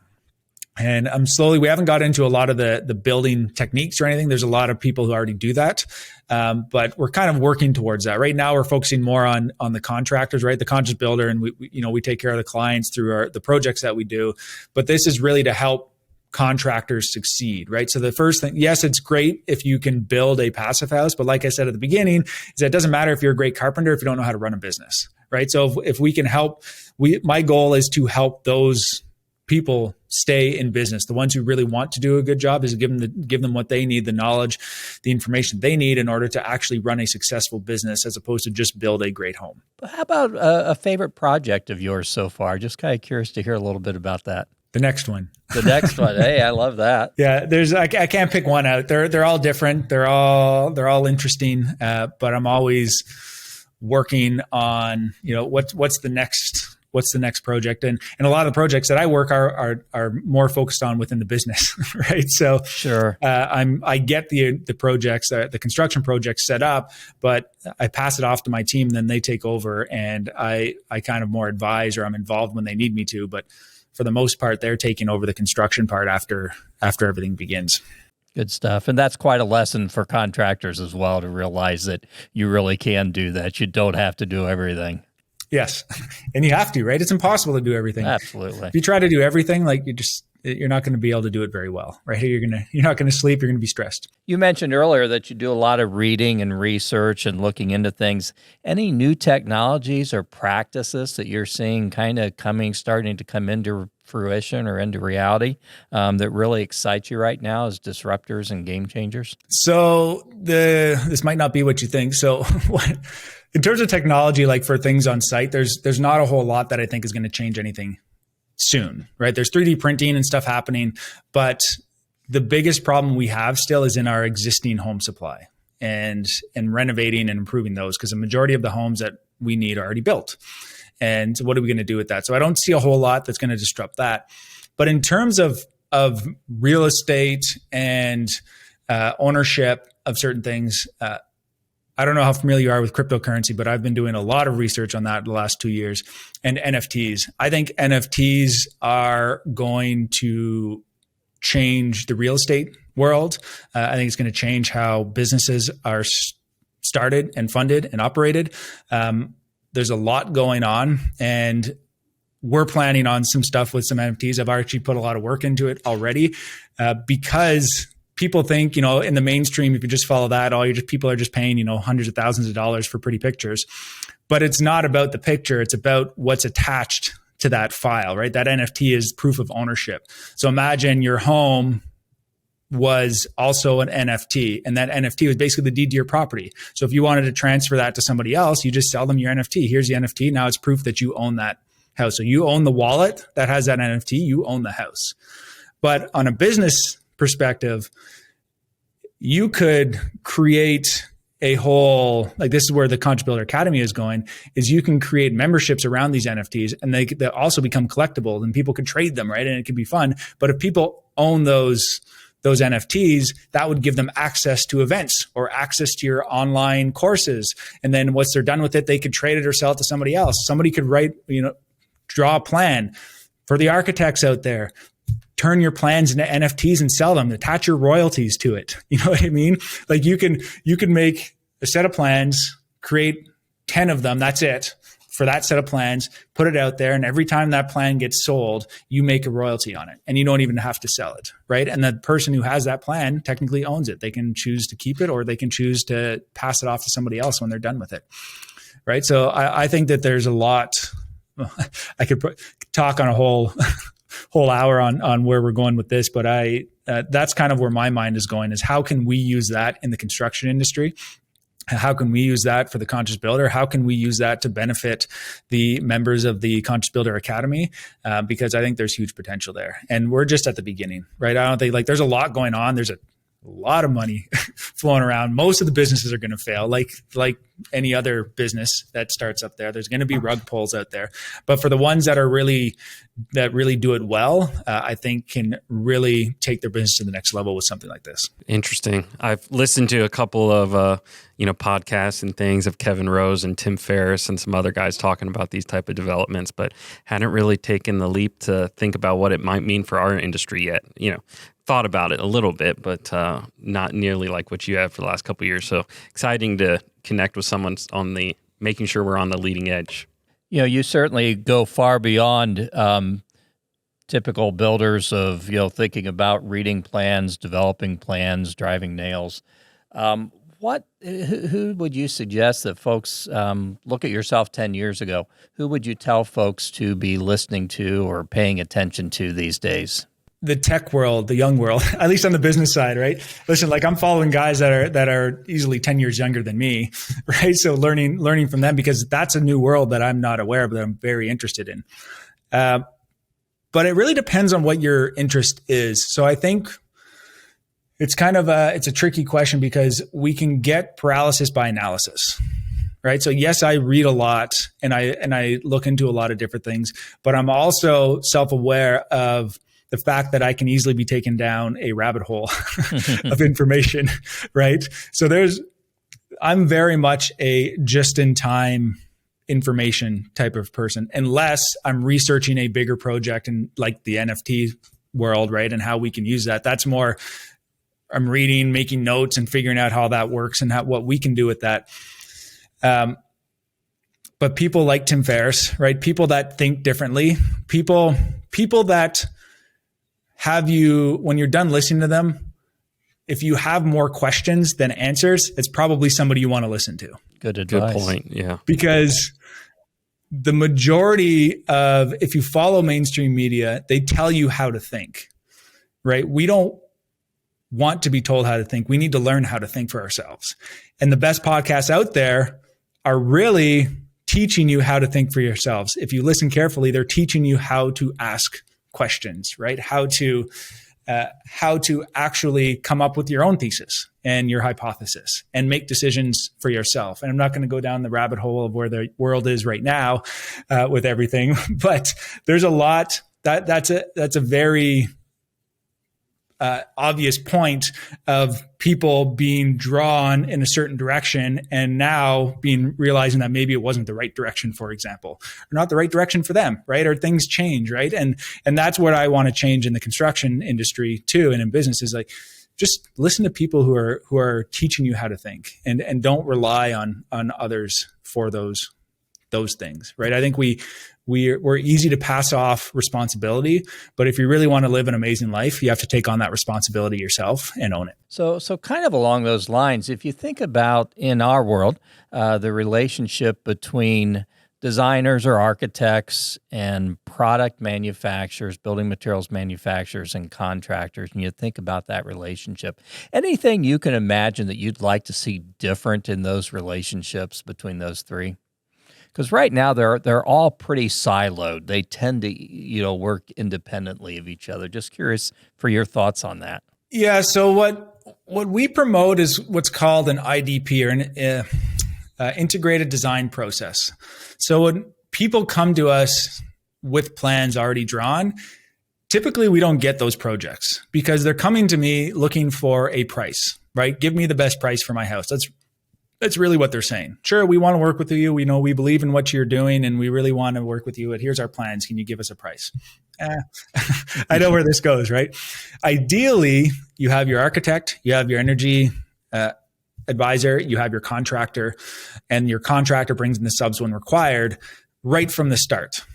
[SPEAKER 1] And we haven't got into a lot of the building techniques or anything. There's a lot of people who already do that. But we're kind of working towards that. Right now, we're focusing more on the contractors, right? The conscious builder. And we take care of the clients through the projects that we do. But this is really to help contractors succeed, right? So the first thing, yes, it's great if you can build a passive house. But like I said at the beginning, is that it doesn't matter if you're a great carpenter if you don't know how to run a business, right? So if we can help, my goal is to help those people stay in business. The ones who really want to do a good job is give them what they need, the knowledge, the information they need in order to actually run a successful business as opposed to just build a great home.
[SPEAKER 2] But how about a favorite project of yours so far? Just kind of curious to hear a little bit about that.
[SPEAKER 1] The next one.
[SPEAKER 2] The next one. Hey, I love that.
[SPEAKER 1] Yeah, I can't pick one out. They're all different. They're all interesting. But I'm always working on, what's the next project, and a lot of the projects that I work are more focused on within the business, right? So
[SPEAKER 2] sure,
[SPEAKER 1] I get the projects, the construction projects set up, but I pass it off to my team, then they take over, and I kind of more advise or I'm involved when they need me to, but for the most part, they're taking over the construction part after everything begins.
[SPEAKER 2] Good stuff. And that's quite a lesson for contractors as well, to realize that you really can do that. You don't have to do everything.
[SPEAKER 1] Yes. And you have to, right? It's impossible to do everything.
[SPEAKER 2] Absolutely.
[SPEAKER 1] If you try to do everything, you're not going to be able to do it very well, right? You're not going to sleep. You're going to be stressed.
[SPEAKER 2] You mentioned earlier that you do a lot of reading and research and looking into things. Any new technologies or practices that you're seeing kind of starting to come into fruition or into reality that really excites you right now as disruptors and game changers?
[SPEAKER 1] So this might not be what you think. So in terms of technology, like for things on site, there's not a whole lot that I think is going to change anything soon, right? There's 3D printing and stuff happening, but the biggest problem we have still is in our existing home supply and renovating and improving those, because the majority of the homes that we need are already built. And what are we going to do with that? So I don't see a whole lot that's going to disrupt that. But in terms of real estate and ownership of certain things, I don't know how familiar you are with cryptocurrency, but I've been doing a lot of research on that the last 2 years. And NFTs. I think NFTs are going to change the real estate world. I think it's going to change how businesses are started and funded and operated. There's a lot going on, and we're planning on some stuff with some NFTs. I've actually put a lot of work into it already because people think, in the mainstream, if you just follow that, people are just paying, hundreds of thousands of dollars for pretty pictures. But it's not about the picture. It's about what's attached to that file, right? That NFT is proof of ownership. So imagine your home was also an NFT, and that NFT was basically the deed to your property. So if you wanted to transfer that to somebody else, you just sell them your NFT. Here's the NFT. Now it's proof that you own that house. So you own the wallet that has that NFT. You own the house. But on a business perspective, you could create a whole, this is where the Conscious Builder Academy is going, is you can create memberships around these NFTs, and they also become collectible, and people could trade them, right? And it can be fun. But if people own those NFTs, that would give them access to events or access to your online courses. And then once they're done with it, they could trade it or sell it to somebody else. Somebody could draw a plan for the architects out there. Turn your plans into NFTs and sell them. Attach your royalties to it. You know what I mean? You can make a set of plans, create 10 of them. That's it for that set of plans, put it out there. And every time that plan gets sold, you make a royalty on it, and you don't even have to sell it. Right. And the person who has that plan technically owns it. They can choose to keep it, or they can choose to pass it off to somebody else when they're done with it. Right. So I think that there's a lot. I could talk on a whole whole hour on where we're going with this, but that's kind of where my mind is going, is how can we use that in the construction industry? How can we use that for the Conscious Builder? How can we use that to benefit the members of the Conscious Builder Academy? Because I think there's huge potential there. And we're just at the beginning, right? I don't think, like, there's a lot going on. There's a lot of money flowing around. Most of the businesses are going to fail, like any other business that starts up there. There's going to be rug pulls out there. But for the ones that really do it well, I think can really take their business to the next level with something like this.
[SPEAKER 3] Interesting. I've listened to a couple of podcasts and things of Kevin Rose and Tim Ferriss and some other guys talking about these type of developments, but hadn't really taken the leap to think about what it might mean for our industry yet. Thought about it a little bit, but not nearly like what you have for the last couple of years. So exciting to connect with someone on making sure we're on the leading edge.
[SPEAKER 2] You certainly go far beyond typical builders of, thinking about reading plans, developing plans, driving nails. Who would you suggest that folks look at yourself 10 years ago? Who would you tell folks to be listening to or paying attention to these days?
[SPEAKER 1] The tech world, the young world, at least on the business side, right? Listen, like, I'm following guys that are easily 10 years younger than me, right? So learning from them, because that's a new world that I'm not aware of, that I'm very interested in. But it really depends on what your interest is. So I think it's kind of it's a tricky question, because we can get paralysis by analysis, right? So yes, I read a lot and I look into a lot of different things, but I'm also self-aware of the fact that I can easily be taken down a rabbit hole of information, right? So I'm very much a just-in-time information type of person, unless I'm researching a bigger project in, like, the NFT world, right? And how we can use that. That's more, I'm reading, making notes, and figuring out how that works and what we can do with that. But people like Tim Ferriss, right? People that think differently, people that have you, when you're done listening to them, if you have more questions than answers, it's probably somebody you want to listen to.
[SPEAKER 2] Good advice.
[SPEAKER 3] Good point. Yeah.
[SPEAKER 1] Because the majority of, if you follow mainstream media, they tell you how to think, right? We don't want to be told how to think. We need to learn how to think for ourselves. And the best podcasts out there are really teaching you how to think for yourselves. If you listen carefully, they're teaching you how to ask questions, right? How to actually come up with your own thesis and your hypothesis and make decisions for yourself. And I'm not going to go down the rabbit hole of where the world is right now with everything, but there's a lot that's a very obvious point of people being drawn in a certain direction and now realizing that maybe it wasn't the right direction, for example, or not the right direction for them, right? Or things change, right? And that's what I want to change in the construction industry too, and in business, is like, just listen to people who are teaching you how to think, and don't rely on others for those things, right? I think we're easy to pass off responsibility, but if you really want to live an amazing life, you have to take on that responsibility yourself and own it.
[SPEAKER 2] So kind of along those lines, if you think about, in our world, the relationship between designers or architects and product manufacturers, building materials manufacturers and contractors, and you think about that relationship, anything you can imagine that you'd like to see different in those relationships between those three? Because right now they're all pretty siloed. They tend to work independently of each other. Just curious for your thoughts on that.
[SPEAKER 1] Yeah. So what we promote is what's called an IDP, or an integrated design process. So when people come to us with plans already drawn, typically we don't get those projects because they're coming to me looking for a price, right? Give me the best price for my house. That's really what they're saying. Sure, we want to work with you. We know we believe in what you're doing and we really want to work with you. But here's our plans. Can you give us a price? I know where this goes, right? Ideally, you have your architect, you have your energy advisor, you have your contractor, and your contractor brings in the subs when required right from the start.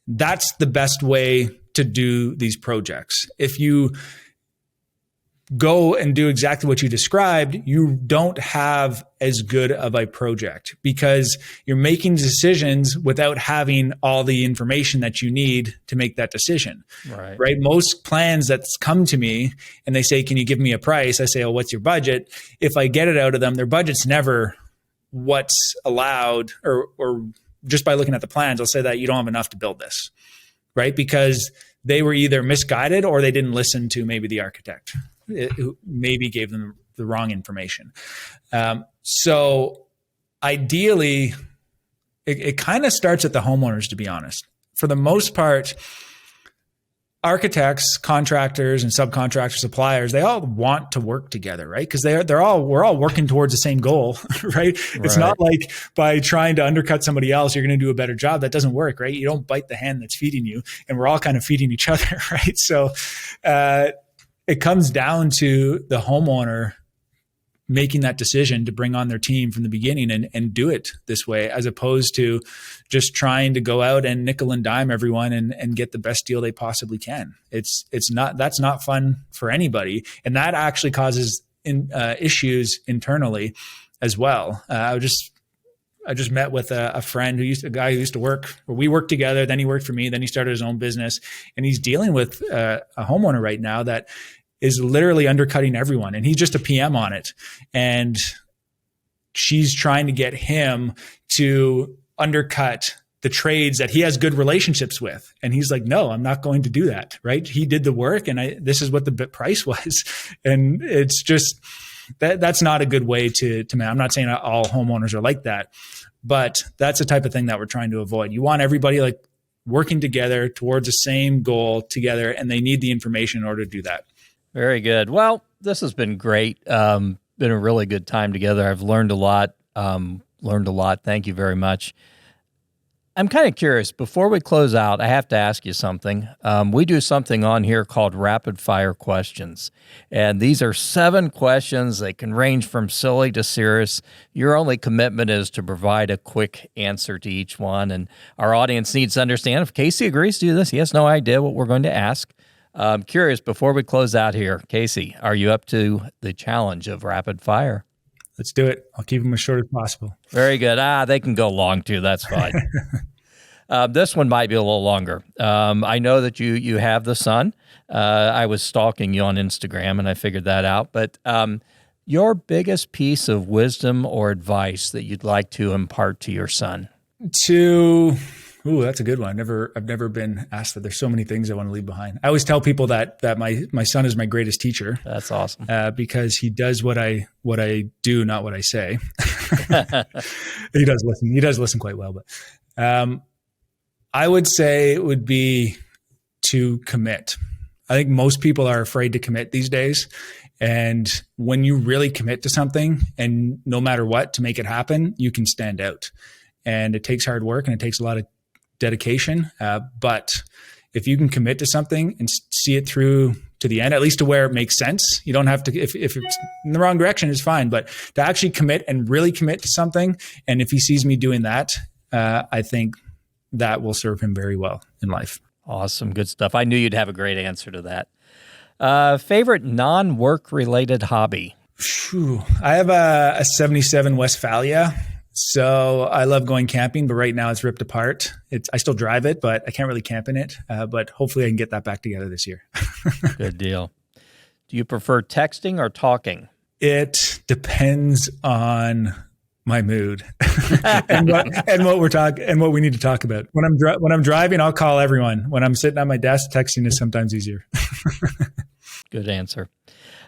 [SPEAKER 1] That's the best way to do these projects. go and do exactly what you described, you don't have as good of a project because you're making decisions without having all the information that you need to make that decision. Right? Most plans that's come to me and they say, can you give me a price? I say, oh, what's your budget? If I get it out of them, their budget's never what's allowed, or just by looking at the plans, I'll say that you don't have enough to build this, right? Because they were either misguided or they didn't listen to maybe the architect who maybe gave them the wrong information. So ideally, it kind of starts at the homeowners, to be honest. For the most part, architects, contractors, and subcontractor suppliers, they all want to work together, right? Because we're all working towards the same goal, right? It's not like by trying to undercut somebody else, you're going to do a better job. That doesn't work, right? You don't bite the hand that's feeding you, and we're all kind of feeding each other, right? So it comes down to the homeowner making that decision to bring on their team from the beginning and do it this way, as opposed to just trying to go out and nickel and dime everyone and get the best deal they possibly can. That's not fun for anybody. And that actually causes issues internally as well. I just met with a friend a guy who used to work, where we worked together. Then he worked for me. Then he started his own business, and he's dealing with a homeowner right now that is literally undercutting everyone. And he's just a PM on it. And she's trying to get him to undercut the trades that he has good relationships with. And he's like, no, I'm not going to do that. Right. He did the work, and this is what the price was. And it's just, that's not a good way to I'm not saying all homeowners are like that, but that's the type of thing that we're trying to avoid. You want everybody like working together towards the same goal together, and they need the information in order to do that.
[SPEAKER 2] Very good. Well, this has been great. Been a really good time together. I've learned a lot. Thank you very much. I'm kind of curious. Before we close out, I have to ask you something. We do something on here called rapid fire questions. And these are 7 questions. They can range from silly to serious. Your only commitment is to provide a quick answer to each one. And our audience needs to understand, if Casey agrees to do this, he has no idea what we're going to ask. I'm curious, before we close out here, Casey, are you up to the challenge of rapid fire?
[SPEAKER 1] Let's do it. I'll keep them as short as possible.
[SPEAKER 2] Very good. They can go long too. That's fine. This one might be a little longer. I know that you have the son. I was stalking you on Instagram, and I figured that out. But your biggest piece of wisdom or advice that you'd like to impart to your son? Ooh, that's a good one. I've never been asked that. There's so many things I want to leave behind. I always tell people that my son is my greatest teacher. That's awesome.
[SPEAKER 1] Because he does what I do, not what I say. He does listen. He does listen quite well. But I would say it would be to commit. I think most people are afraid to commit these days. And when you really commit to something, and no matter what, to make it happen, you can stand out. And it takes hard work, and it takes a lot of dedication. But if you can commit to something and see it through to the end, at least to where it makes sense, you don't have to, if it's in the wrong direction, it's fine. But to actually commit and really commit to something, and if he sees me doing that, I think that will serve him very well in life.
[SPEAKER 2] Awesome. Good stuff. I knew you'd have a great answer to that. Favorite non-work related hobby?
[SPEAKER 1] I have a 77 Westphalia. So I love going camping, but right now it's ripped apart. I still drive it, but I can't really camp in it. But hopefully I can get that back together this year.
[SPEAKER 2] Good deal. Do you prefer texting or talking?
[SPEAKER 1] It depends on my mood and what we're talking and what we need to talk about. When I'm driving, I'll call everyone. When I'm sitting at my desk, texting is sometimes easier.
[SPEAKER 2] Good answer.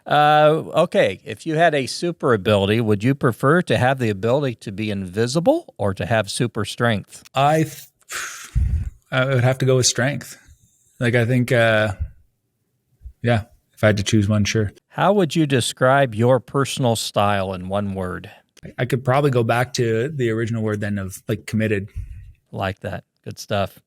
[SPEAKER 2] Okay, if you had a super ability, would you prefer to have the ability to be invisible or to have super strength?
[SPEAKER 1] I would have to go with strength. Like, I think, if I had to choose one, sure.
[SPEAKER 2] How would you describe your personal style in one word?
[SPEAKER 1] I could probably go back to the original word then of like committed.
[SPEAKER 2] Like that. Good stuff.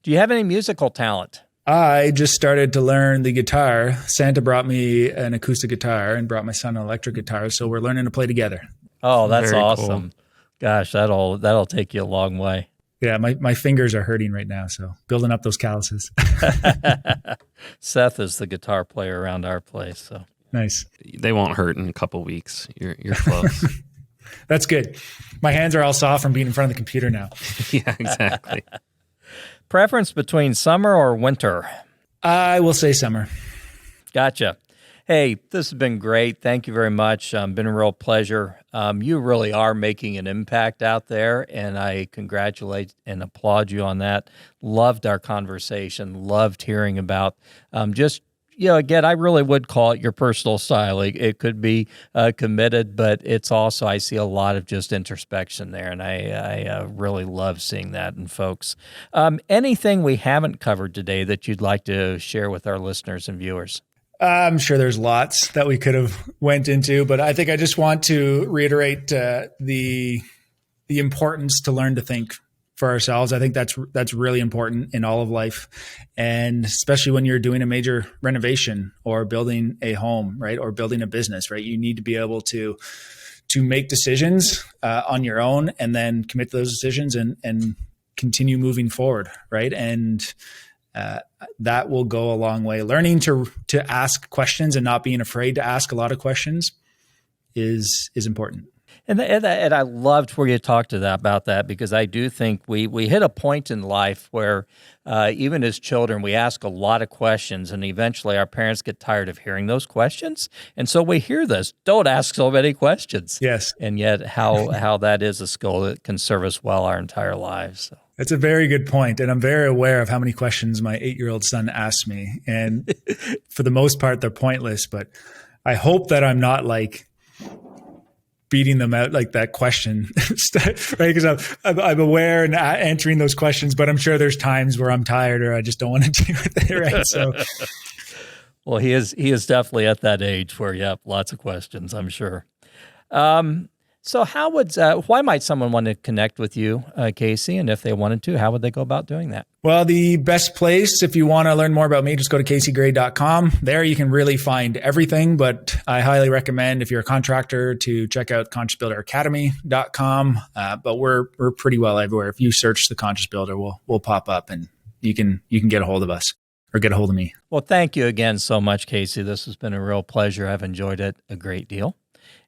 [SPEAKER 2] Do you have any musical talent?
[SPEAKER 1] I just started to learn the guitar. Santa brought me an acoustic guitar and brought my son an electric guitar. So we're learning to play together.
[SPEAKER 2] Oh, that's
[SPEAKER 3] Very
[SPEAKER 2] awesome.
[SPEAKER 3] Cool.
[SPEAKER 2] Gosh, that'll take you a long way.
[SPEAKER 1] Yeah, my fingers are hurting right now. So building up those calluses.
[SPEAKER 2] Seth is the guitar player around our place. So
[SPEAKER 1] Nice.
[SPEAKER 3] They won't hurt in a couple weeks. You're close.
[SPEAKER 1] That's good. My hands are all soft from being in front of the computer now.
[SPEAKER 3] Yeah, exactly.
[SPEAKER 2] Preference between summer or winter?
[SPEAKER 1] I will say summer.
[SPEAKER 2] Gotcha. Hey, this has been great. Thank you very much. Been a real pleasure. You really are making an impact out there, and I congratulate and applaud you on that. Loved our conversation. Loved hearing about again, I really would call it your personal style. It could be committed, but it's also, I see a lot of just introspection there, and I really love seeing that in folks. Anything we haven't covered today that you'd like to share with our listeners and viewers?
[SPEAKER 1] I'm sure there's lots that we could have went into, but I think I just want to reiterate the importance to learn to think for ourselves. I think that's really important in all of life, and especially when you're doing a major renovation or building a home, right, or building a business, right. You need to be able to make decisions on your own, and then commit to those decisions and continue moving forward, right, and that will go a long way. Learning to ask questions and not being afraid to ask a lot of questions is important.
[SPEAKER 2] And I loved where you talked about that, because I do think we hit a point in life where even as children, we ask a lot of questions, and eventually our parents get tired of hearing those questions. And so we hear this, don't ask so many questions.
[SPEAKER 1] Yes.
[SPEAKER 2] And yet how that is a skill that can serve us well our entire lives. So.
[SPEAKER 1] That's a very good point. And I'm very aware of how many questions my 8-year-old son asks me. And for the most part, they're pointless, but I hope that I'm not like beating them out like that question, right? Because I'm aware and answering those questions, but I'm sure there's times where I'm tired or I just don't want to deal with it, right? So,
[SPEAKER 2] well, he is definitely at that age where, lots of questions, I'm sure. So why might someone want to connect with you, Casey? And if they wanted to, how would they go about doing that?
[SPEAKER 1] Well, the best place, if you want to learn more about me, just go to caseygray.com. There you can really find everything, but I highly recommend, if you're a contractor, to check out consciousbuilderacademy.com. But we're pretty well everywhere. If you search the Conscious Builder, we'll pop up, and you can get a hold of us or get a hold of me.
[SPEAKER 2] Well, thank you again so much, Casey. This has been a real pleasure. I've enjoyed it a great deal.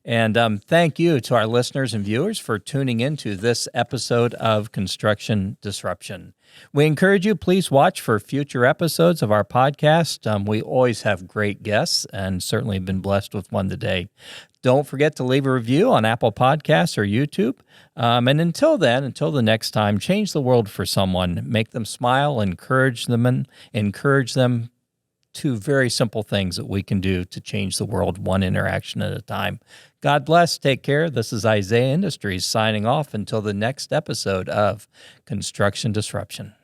[SPEAKER 2] And thank you to our listeners and viewers for tuning into this episode of Construction Disruption. We encourage you, please watch for future episodes of our podcast. We always have great guests, and certainly been blessed with one today. Don't forget to leave a review on Apple Podcasts or YouTube. And until the next time, change the world for someone. Make them smile, encourage them to very simple things that we can do to change the world one interaction at a time. God bless. Take care. This is Isaiah Industries signing off until the next episode of Construction Disruption.